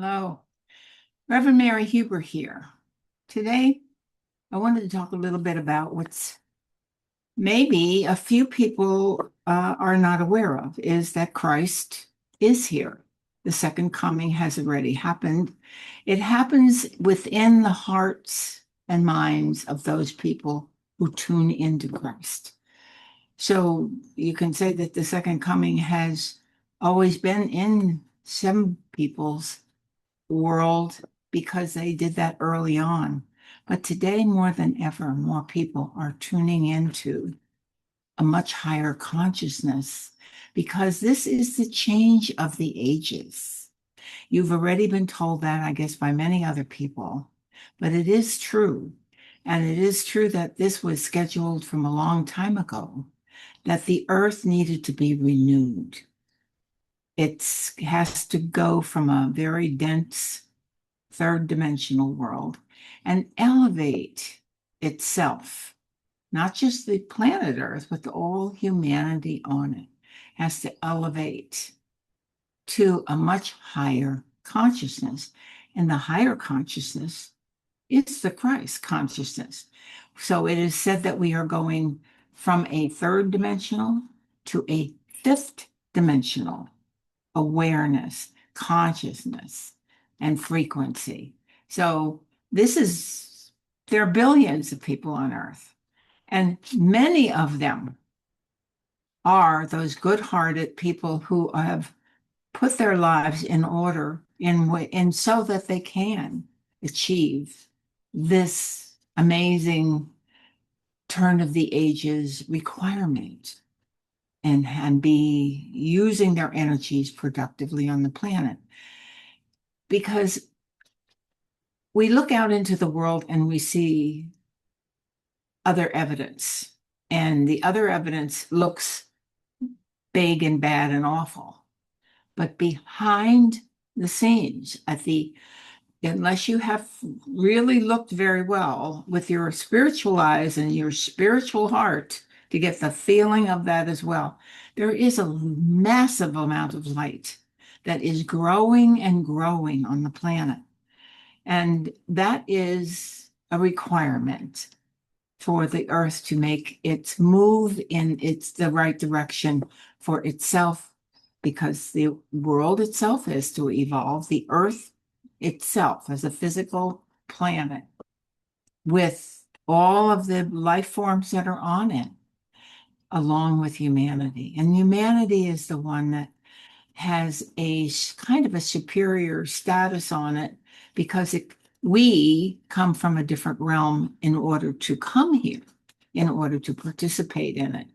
Hello, Reverend Mary Huber here. Today, I wanted to talk a little bit about what's maybe a few people are not aware of is that Christ is here. The second coming has already happened. It happens within the hearts and minds of those people who tune into Christ. So you can say that the second coming has always been in some people's world because they did that early on. But today, more than ever, more people are tuning into a much higher consciousness because this is the change of the ages. You've already been told that, I guess, by many other people, but it is true. And it is true that this was scheduled from a long time ago, that the earth needed to be renewed. It has to go from a very dense third dimensional world and elevate itself, not just the planet Earth, but all humanity on it has to elevate to a much higher consciousness. And the higher consciousness is the Christ consciousness. So it is said that we are going from a third dimensional to a fifth dimensional awareness, consciousness, and frequency. So there are billions of people on Earth, and many of them are those good-hearted people who have put their lives in order and so that they can achieve this amazing turn of the ages requirement and be using their energies productively on the planet. Because we look out into the world and we see other evidence, and the other evidence looks big and bad and awful. But behind the scenes, unless you have really looked very well with your spiritual eyes and your spiritual heart to get the feeling of that as well, there is a massive amount of light that is growing and growing on the planet. And that is a requirement for the earth to make its move in the right direction for itself, because the world itself is to evolve, the earth itself as a physical planet with all of the life forms that are on it, along with humanity. And humanity is the one that has a kind of a superior status on it because we come from a different realm in order to come here, in order to participate in it.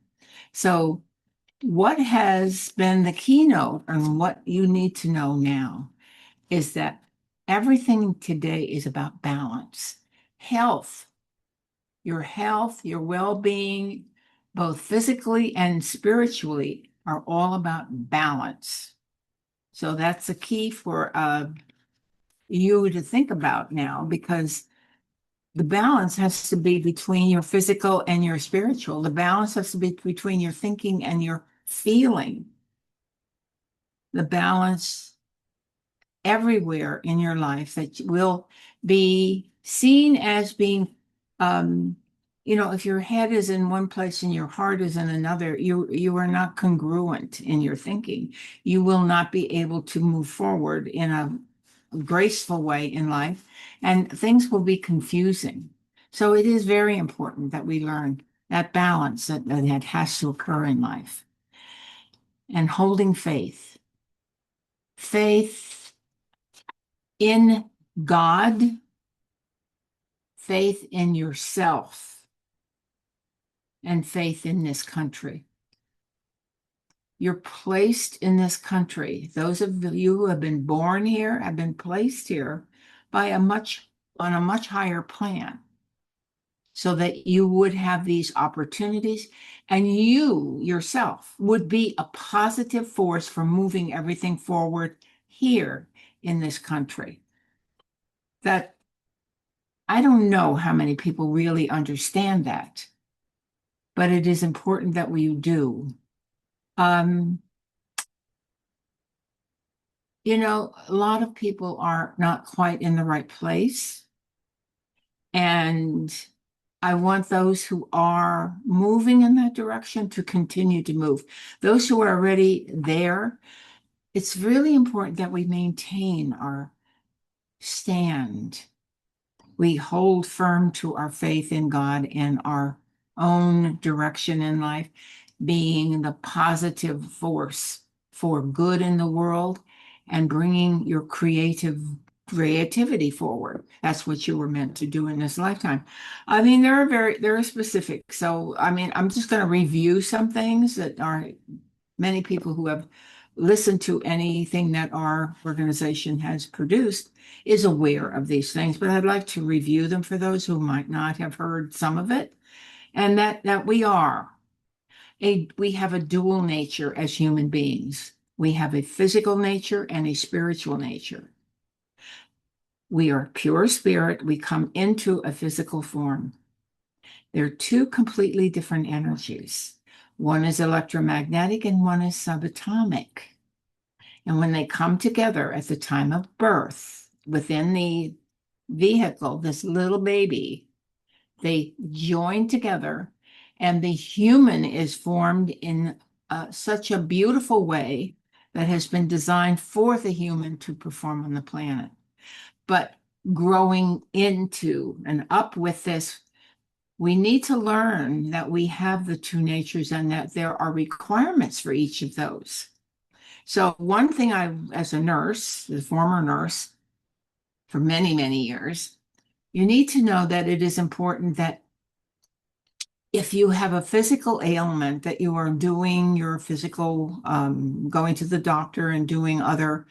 So, what has been the keynote and what you need to know now is that everything today is about balance, health, your well-being, both physically and spiritually, are all about balance. So that's a key for you to think about now, because the balance has to be between your physical and your spiritual. The balance has to be between your thinking and your feeling. The balance everywhere in your life that will be seen as being, um, if your head is in one place and your heart is in another, you are not congruent in your thinking. You will not be able to move forward in a graceful way in life, and things will be confusing. So it is very important that we learn that balance that has to occur in life, and holding faith in God, faith in yourself, and faith in this country. You're placed in this country. Those of you who have been born here have been placed here by on a much higher plan, so that you would have these opportunities and you yourself would be a positive force for moving everything forward here in this country. That I don't know how many people really understand that, but it is important that we do. Um, A lot of people are not quite in the right place. And I want those who are moving in that direction to continue to move. Those who are already there, it's really important that we maintain our stand. We hold firm to our faith in God and our own direction in life, being the positive force for good in the world and bringing your creativity forward. That's what you were meant to do in this lifetime. I mean, there are specific. So, I mean, I'm just going to review some things that are many people who have listened to anything that our organization has produced is aware of these things, but I'd like to review them for those who might not have heard some of it. And that we have a dual nature as human beings. We have a physical nature and a spiritual nature. We are pure spirit. We come into a physical form. They're two completely different energies. One is electromagnetic and one is subatomic. And when they come together at the time of birth within the vehicle, this little baby, they join together, and the human is formed in such a beautiful way that has been designed for the human to perform on the planet. But growing into and up with this, we need to learn that we have the two natures and that there are requirements for each of those. So one thing as a nurse, the former nurse for many, many years, you need to know that it is important that if you have a physical ailment that you are doing your physical, going to the doctor and doing other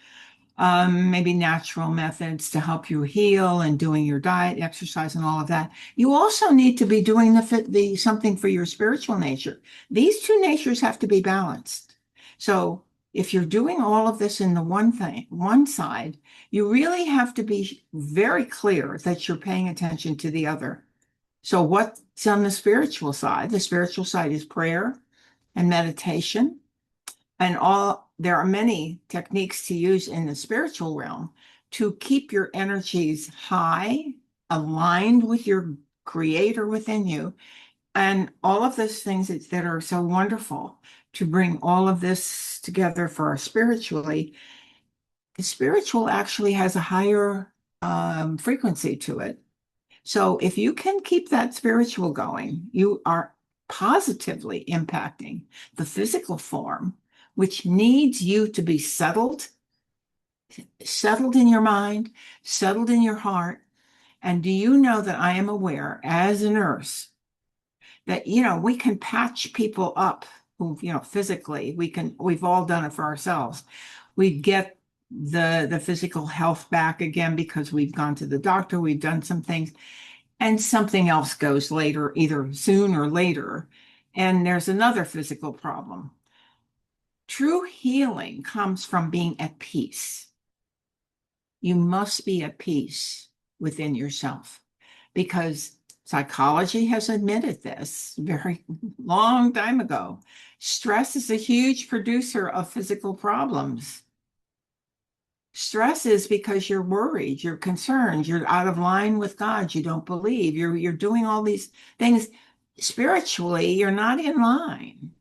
maybe natural methods to help you heal and doing your diet, exercise, and all of that. You also need to be doing the something for your spiritual nature. These two natures have to be balanced. So if you're doing all of this in the one side, you really have to be very clear that you're paying attention to the other. So what's on the spiritual side? The spiritual side is prayer and meditation and there are many techniques to use in the spiritual realm to keep your energies high, aligned with your creator within you, and all of those things that are so wonderful to bring all of this together for us spiritually. The spiritual actually has a higher frequency to it. So if you can keep that spiritual going, you are positively impacting the physical form, which needs you to be settled in your mind, settled in your heart. And do you know that I am aware as a nurse that, we can patch people up who, physically, we've all done it for ourselves. We get the physical health back again because we've gone to the doctor, we've done some things, and something else goes later, either soon or later, and there's another physical problem. True healing comes from being at peace. You must be at peace within yourself because psychology has admitted this very long time ago. Stress is a huge producer of physical problems. Stress is because you're worried, you're concerned, you're out of line with God, you don't believe, you're doing all these things spiritually, you're not in line.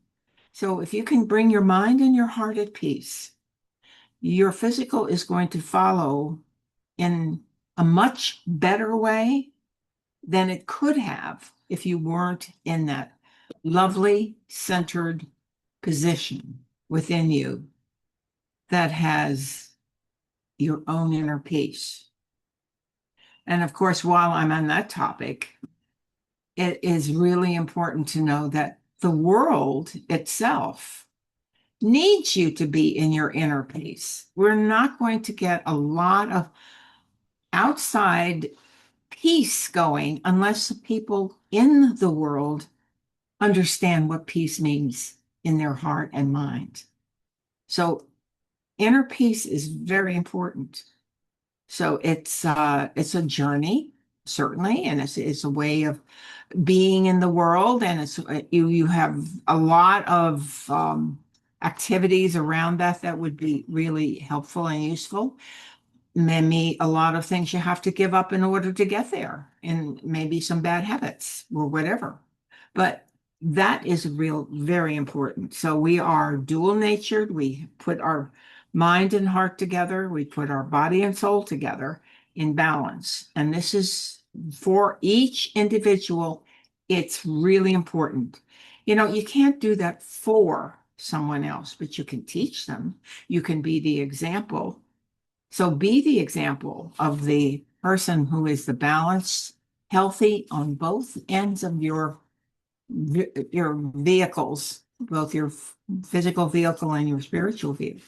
So if you can bring your mind and your heart at peace, your physical is going to follow in a much better way than it could have if you weren't in that lovely centered position within you that has your own inner peace. And of course, while I'm on that topic, it is really important to know that the world itself needs you to be in your inner peace. We're not going to get a lot of outside peace going unless the people in the world understand what peace means in their heart and mind. So inner peace is very important. So it's a journey, certainly, and it's a way of being in the world, and you have a lot of activities around that that would be really helpful and useful. Maybe a lot of things you have to give up in order to get there, and maybe some bad habits or whatever. But that is real, very important. So we are dual natured. We put our mind and heart together. We put our body and soul together in balance. And this is for each individual. It's really important. You can't do that for someone else, but you can teach them. You can be the example. So be the example of the person who is the balanced, healthy on both ends of your vehicles, both your physical vehicle and your spiritual vehicle.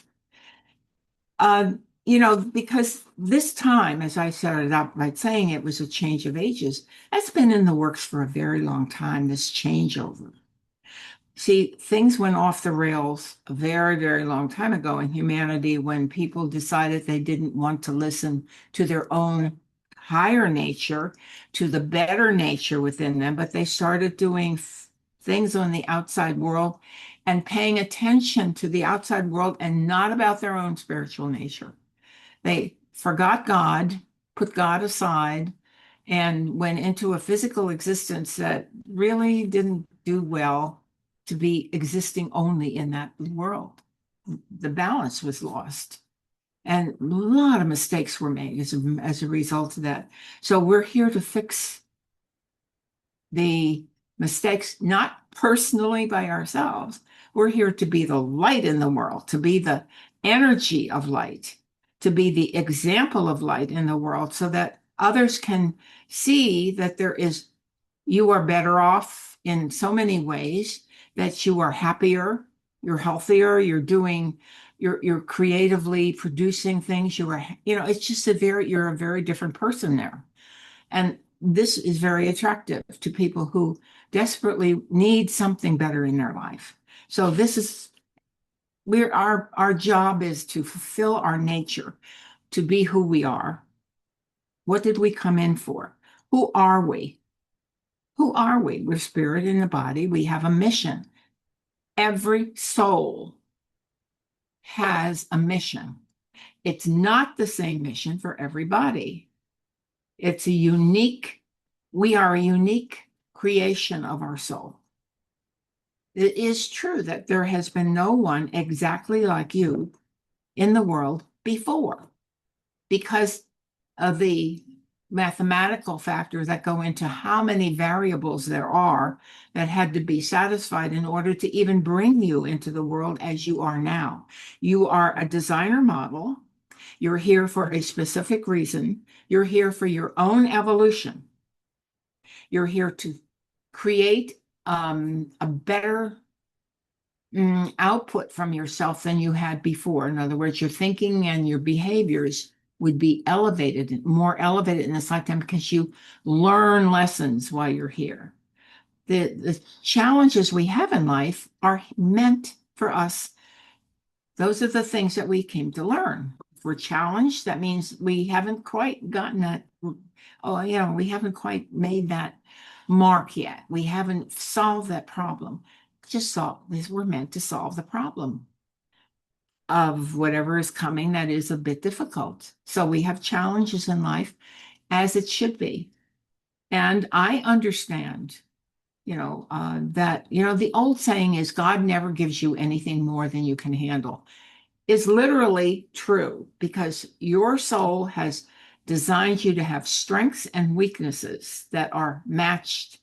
Because this time, as I started out by saying it was a change of ages, that's been in the works for a very long time, this changeover. See, things went off the rails a very, very long time ago in humanity when people decided they didn't want to listen to their own higher nature, to the better nature within them, but they started doing things on the outside world and paying attention to the outside world and not about their own spiritual nature. They forgot God, put God aside, and went into a physical existence that really didn't do well to be existing only in that world. The balance was lost. And a lot of mistakes were made as a result of that. So we're here to fix the mistakes, not personally by ourselves. We're here to be the light in the world, to be the energy of light, to be the example of light in the world so that others can see that you are better off in so many ways, that you are happier, you're healthier, you're creatively producing things. It's just you're a very different person there. And this is very attractive to people who desperately need something better in their life. So our job is to fulfill our nature, to be who we are. What did we come in for? Who are we? Who are we? We're spirit in the body. We have a mission. Every soul has a mission. It's not the same mission for everybody. We are a unique creation of our soul. It is true that there has been no one exactly like you in the world before, because of the mathematical factors that go into how many variables there are that had to be satisfied in order to even bring you into the world as you are now. You are a designer model. You're here for a specific reason. You're here for your own evolution. You're here to create a better output from yourself than you had before. In other words, your thinking and your behaviors would be more elevated in this lifetime because you learn lessons while you're here. The challenges we have in life are meant for us. Those are the things that we came to learn. If we're challenged, that means we haven't quite gotten that. We haven't quite made that mark yet. We haven't solved that problem. We're meant to solve the problem of whatever is coming that is a bit difficult. So we have challenges in life, as it should be. And I understand, the old saying is God never gives you anything more than you can handle. Is literally true, because your soul has designed you to have strengths and weaknesses that are matched.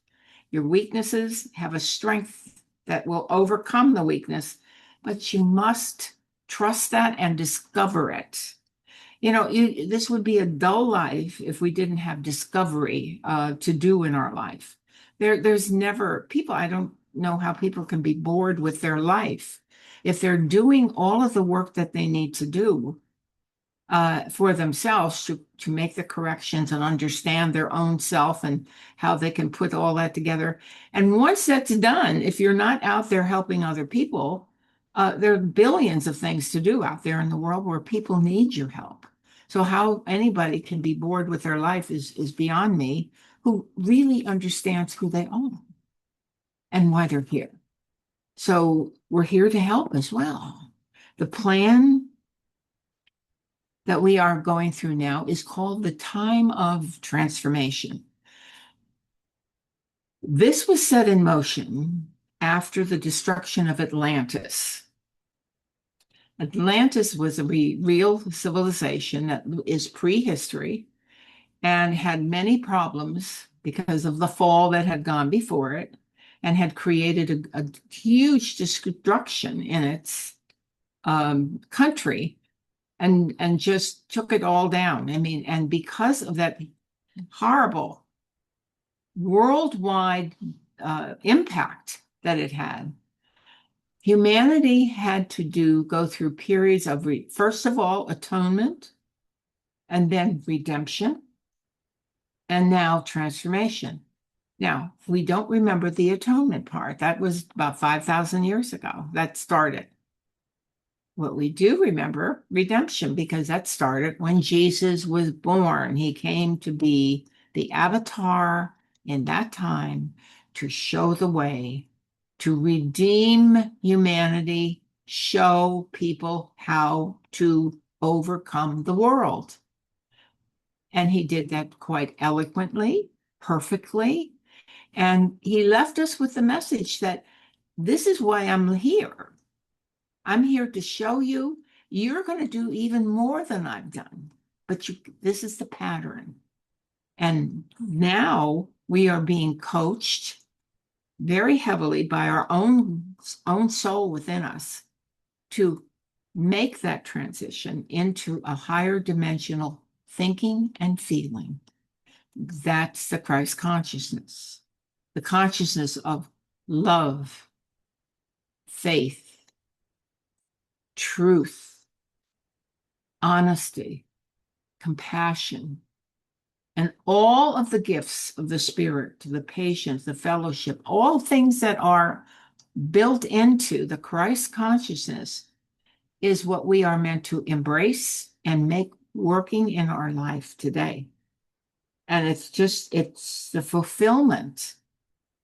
Your weaknesses have a strength that will overcome the weakness, but you must trust that and discover it. This would be a dull life if we didn't have discovery to do in our life. There's never people, I don't know how people can be bored with their life if they're doing all of the work that they need to do for themselves to make the corrections and understand their own self and how they can put all that together. And once that's done, if you're not out there helping other people, there are billions of things to do out there in the world where people need your help. So how anybody can be bored with their life is beyond me, who really understands who they are and why they're here. So we're here to help as well. The plan that we are going through now is called the time of transformation. This was set in motion after the destruction of Atlantis. Atlantis was a real civilization that is prehistory and had many problems because of the fall that had gone before it and had created a huge destruction in its country and just took it all down. I mean, and because of that horrible worldwide impact that it had, humanity had to go through periods of, first of all, atonement, and then redemption, and now transformation. Now, we don't remember the atonement part. That was about 5,000 years ago. That started. What we do remember, redemption, because that started when Jesus was born. He came to be the avatar in that time to show the way, to redeem humanity, show people how to overcome the world. And he did that quite eloquently, perfectly. And he left us with the message that this is why I'm here. I'm here to show you you're going to do even more than I've done. But this is the pattern. And now we are being coached very heavily by our own soul within us to make that transition into a higher dimensional thinking and feeling. That's the Christ consciousness, the consciousness of love, faith, truth, honesty, compassion, and all of the gifts of the Spirit, the patience, the fellowship, all things that are built into the Christ consciousness is what we are meant to embrace and make working in our life today. And it's the fulfillment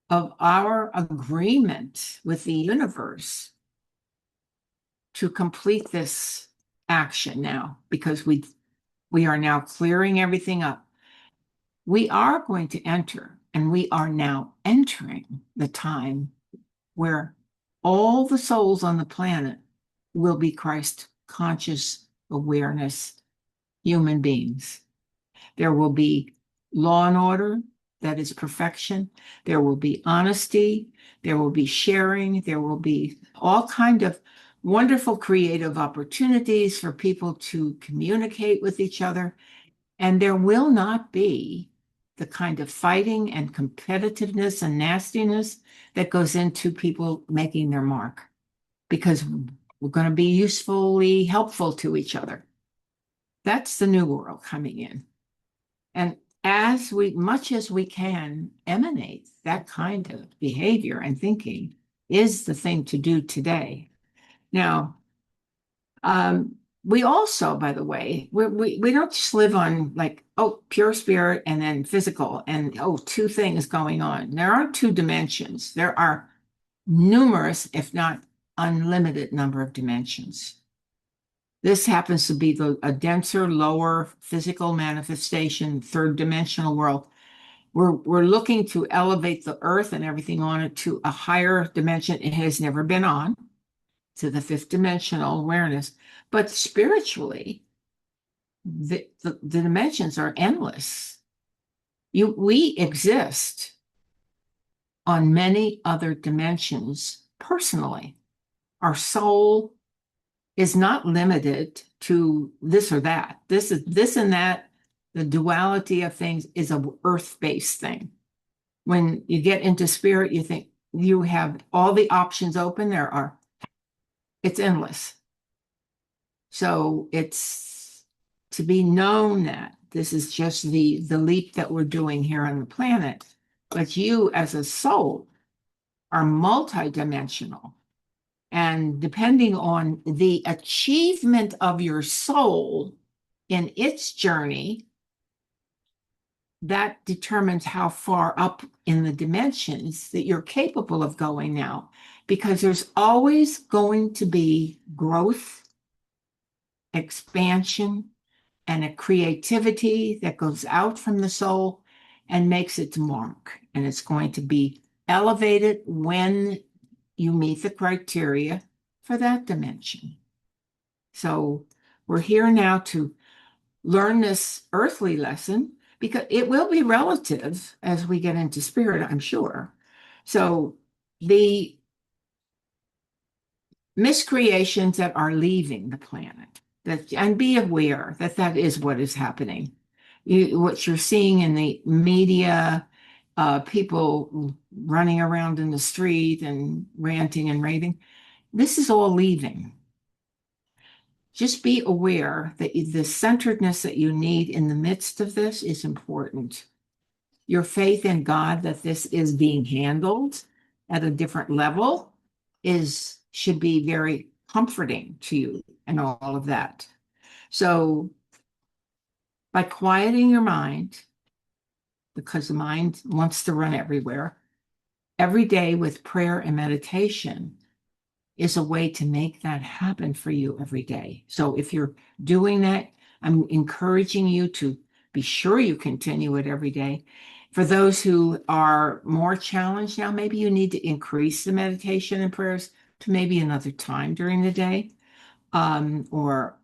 of our agreement with the universe to complete this action now, because we are now clearing everything up. We are going to enter, and we are now entering the time where all the souls on the planet will be Christ conscious awareness human beings. There will be law and order that is perfection. There will be honesty. There will be sharing. There will be all kind of wonderful creative opportunities for people to communicate with each other. And there will not be the kind of fighting and competitiveness and nastiness that goes into people making their mark, because we're going to be usefully helpful to each other. That's the new world coming in. And as much as we can emanate that kind of behavior and thinking is the thing to do today. Now, we also, by the way, we don't just live on like, oh, pure spirit and then physical and, oh, two things going on. There aren't two dimensions. There are numerous, if not unlimited number of dimensions. This happens to be a denser, lower physical manifestation, third dimensional world. We're looking to elevate the earth and everything on it to a higher dimension it has never been on, to the fifth dimensional awareness. But spiritually, the dimensions are endless. We exist on many other dimensions personally. Our soul is not limited to this or that. This and that. The duality of things is a earth-based thing. When you get into spirit, you think you have all the options open. It's endless. So it's to be known that this is just the leap that we're doing here on the planet. But you as a soul are multidimensional. And depending on the achievement of your soul in its journey, that determines how far up in the dimensions that you're capable of going now. because there's always going to be growth, expansion, and a creativity that goes out from the soul and makes its mark. And it's going to be elevated when you meet the criteria for that dimension. So we're here now to learn this earthly lesson because it will be relative as we get into spirit, I'm sure. So the miscreations that are leaving the planet, that, and be aware that that is what is happening. What you're seeing in the media, people running around in the street and ranting and raving, this is all leaving. Just be aware that the centeredness that you need in the midst of this is important. Your faith in God that this is being handled at a different level is should be very comforting to you and all of that. So by quieting your mind, because the mind wants to run everywhere, every day with prayer and meditation is a way to make that happen for you every day. So if you're doing that, I'm encouraging you to be sure you continue it every day. For those who are more challenged now, maybe you need to increase the meditation and prayers to maybe another time during the day, or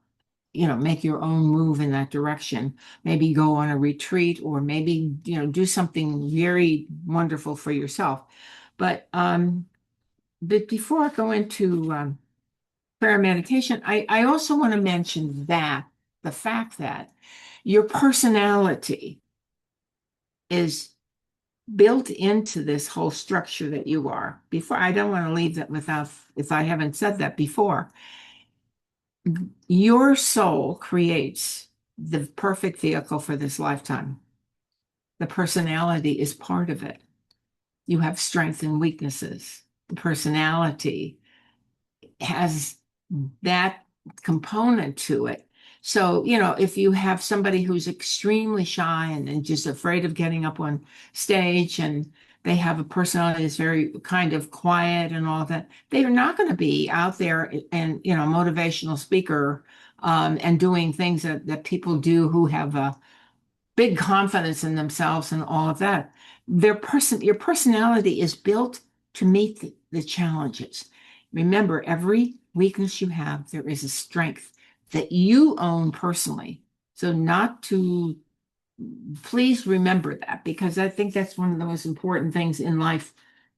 make your own move in that direction. Maybe go on a retreat, or maybe do something very wonderful for yourself. But before I go into prayer meditation, I also want to mention that the fact that your personality is built into this whole structure that you are. Before, I don't want to leave that without, if I haven't said that before. Your soul creates the perfect vehicle for this lifetime. The personality is part of it. You have strengths and weaknesses. The personality has that component to it. So, if you have somebody who's extremely shy and just afraid of getting up on stage, and they have a personality that's very kind of quiet and all that, they are not going to be out there and, motivational speaker, and doing things that people do who have a big confidence in themselves and all of that. Your personality is built to meet the challenges. Remember, every weakness you have, there is a strength that you own personally. So please remember that, because I think that's one of the most important things in life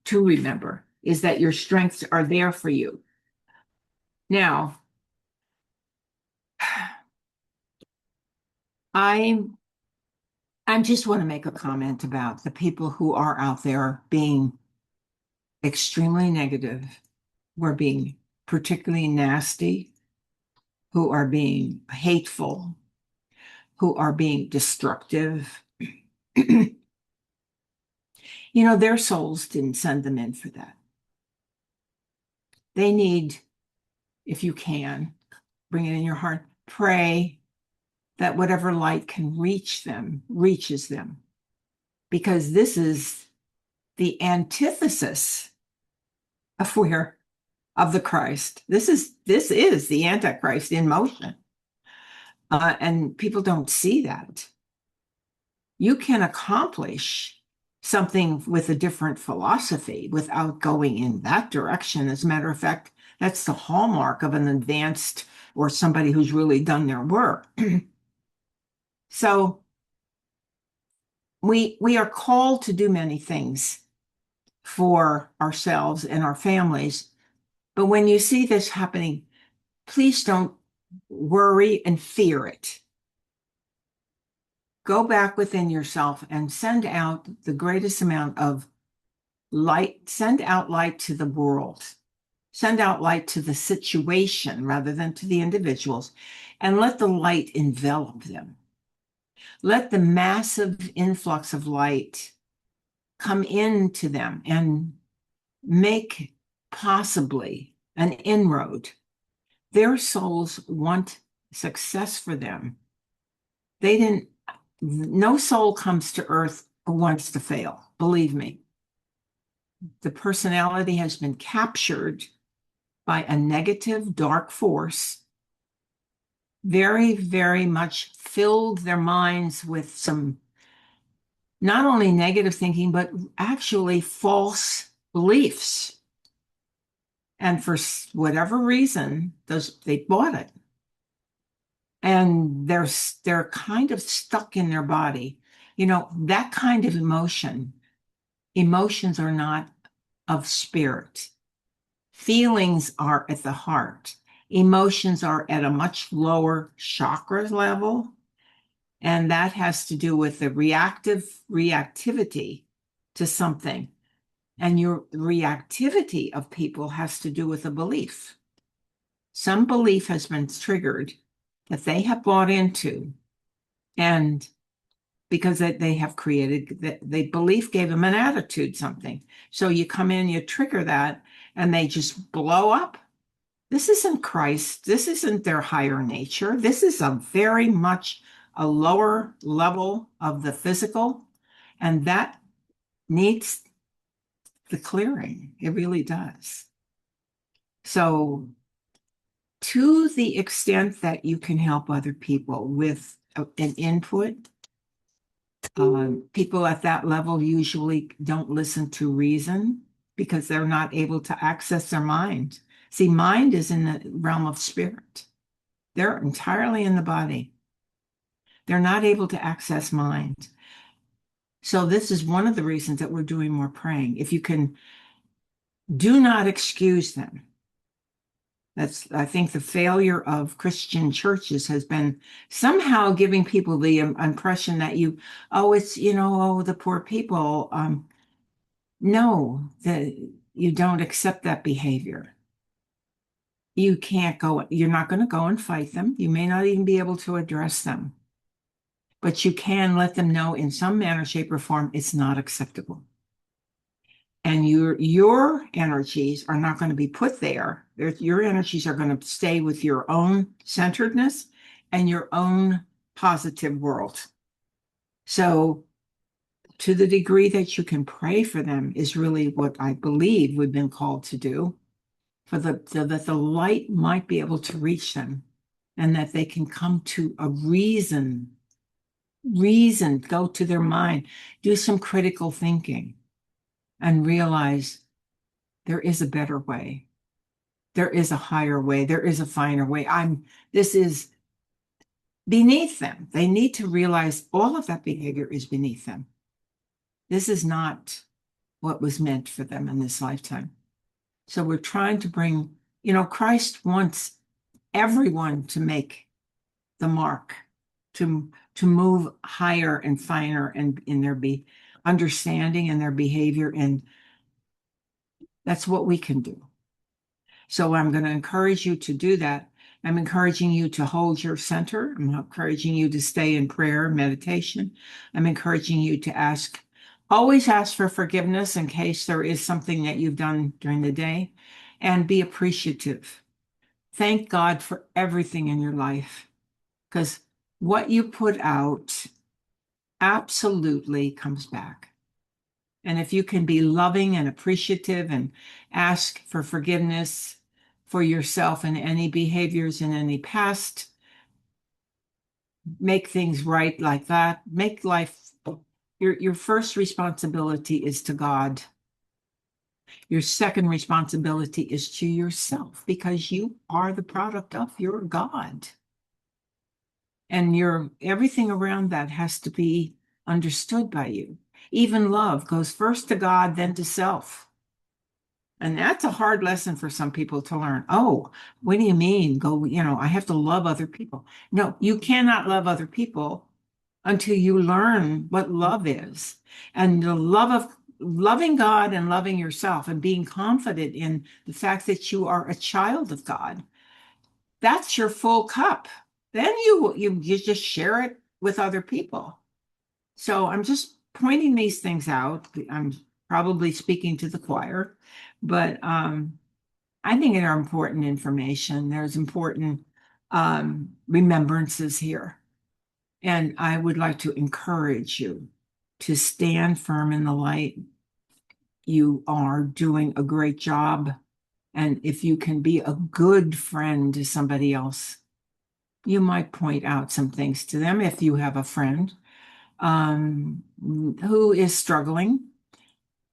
to remember, is that your strengths are there for you. Now, I just want to make a comment about the people who are out there being extremely negative, who are being particularly nasty, who are being hateful, who are being destructive. Their souls didn't send them in for that. They need, if you can, bring it in your heart, pray that whatever light can reach them, reaches them. Because this is the antithesis of the Christ. This is the Antichrist in motion. And people don't see that. You can accomplish something with a different philosophy without going in that direction. As a matter of fact, that's the hallmark of an advanced or somebody who's really done their work. So we are called to do many things for ourselves and our families. But when you see this happening, please don't worry and fear it. Go back within yourself and send out the greatest amount of light. Send out light to the world. Send out light to the situation rather than to the individuals, and let the light envelop them. Let the massive influx of light come into them and make possibly an inroad. Their souls want success for them. No soul comes to earth who wants to fail, believe me. the personality has been captured by a negative, dark force, very, very much filled their minds with some not only negative thinking, but actually false beliefs. And for whatever reason, they bought it. And they're kind of stuck in their body. That kind of emotions are not of spirit. Feelings are at the heart. Emotions are at a much lower chakra level. And that has to do with the reactivity to something. And your reactivity of people has to do with a belief. Some belief has been triggered that they have bought into, and because they have created that the belief gave them an attitude, something. So you come in, you trigger that, and they just blow up. This isn't Christ. This isn't their higher nature. This is a very much a lower level of the physical, and that needs the clearing. It really does. So, to the extent that you can help other people with an input, people at that level usually don't listen to reason because they're not able to access their mind. See, mind is in the realm of spirit. They're entirely in the body. They're not able to access mind. So this is one of the reasons that we're doing more praying. If you can, do not excuse them. That's, I think, the failure of Christian churches has been somehow giving people the impression that it's, the poor people. No, that you don't accept that behavior. You can't go, you're not going to go and fight them. You may not even be able to address them, but you can let them know in some manner, shape, or form it's not acceptable. And your energies are not going to be put there. Your energies are going to stay with your own centeredness and your own positive world. So to the degree that you can pray for them is really what I believe we've been called to do, so that the light might be able to reach them and that they can come to a reason, go to their mind, do some critical thinking and realize there is a better way. There is a higher way. There is a finer way. This is beneath them. They need to realize all of that behavior is beneath them. This is not what was meant for them in this lifetime. So we're trying to bring, Christ wants everyone to make the mark, to move higher and finer and in their understanding and their behavior. And that's what we can do. So I'm going to encourage you to do that. I'm encouraging you to hold your center. I'm encouraging you to stay in prayer, meditation. I'm encouraging you to always ask for forgiveness in case there is something that you've done during the day, and be appreciative. Thank God for everything in your life, because what you put out absolutely comes back. And if you can be loving and appreciative and ask for forgiveness for yourself and any behaviors in any past, make things right like that, make life, your first responsibility is to God. Your second responsibility is to yourself, because you are the product of your God. And everything around that has to be understood by you. Even love goes first to God, then to self. And that's a hard lesson for some people to learn. Oh, what do you mean? I have to love other people. No, you cannot love other people until you learn what love is. And the love of loving God and loving yourself and being confident in the fact that you are a child of God. That's your full cup. Then you just share it with other people. So I'm just pointing these things out. I'm probably speaking to the choir, but I think they're important information. There's important remembrances here. And I would like to encourage you to stand firm in the light, you are doing a great job. And if you can be a good friend to somebody else, you might point out some things to them if you have a friend who is struggling.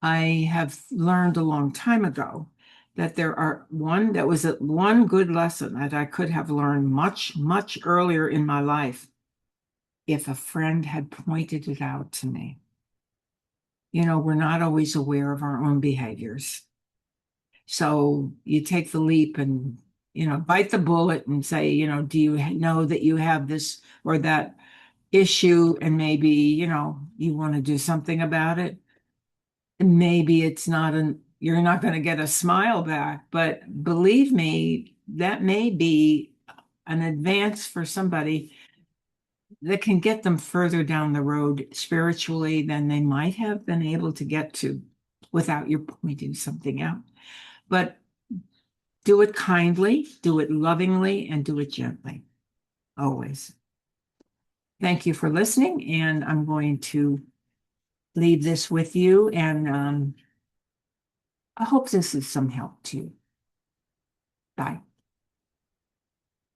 I have learned a long time ago that that was one good lesson that I could have learned much, much earlier in my life if a friend had pointed it out to me. We're not always aware of our own behaviors. So you take the leap and, bite the bullet and say, do you know that you have this or that issue and maybe, you want to do something about it? And maybe you're not going to get a smile back, but believe me, that may be an advance for somebody that can get them further down the road spiritually than they might have been able to get to without your pointing something out. But do it kindly, do it lovingly, and do it gently, always. Thank you for listening, and I'm going to leave this with you, and I hope this is some help to you. Bye.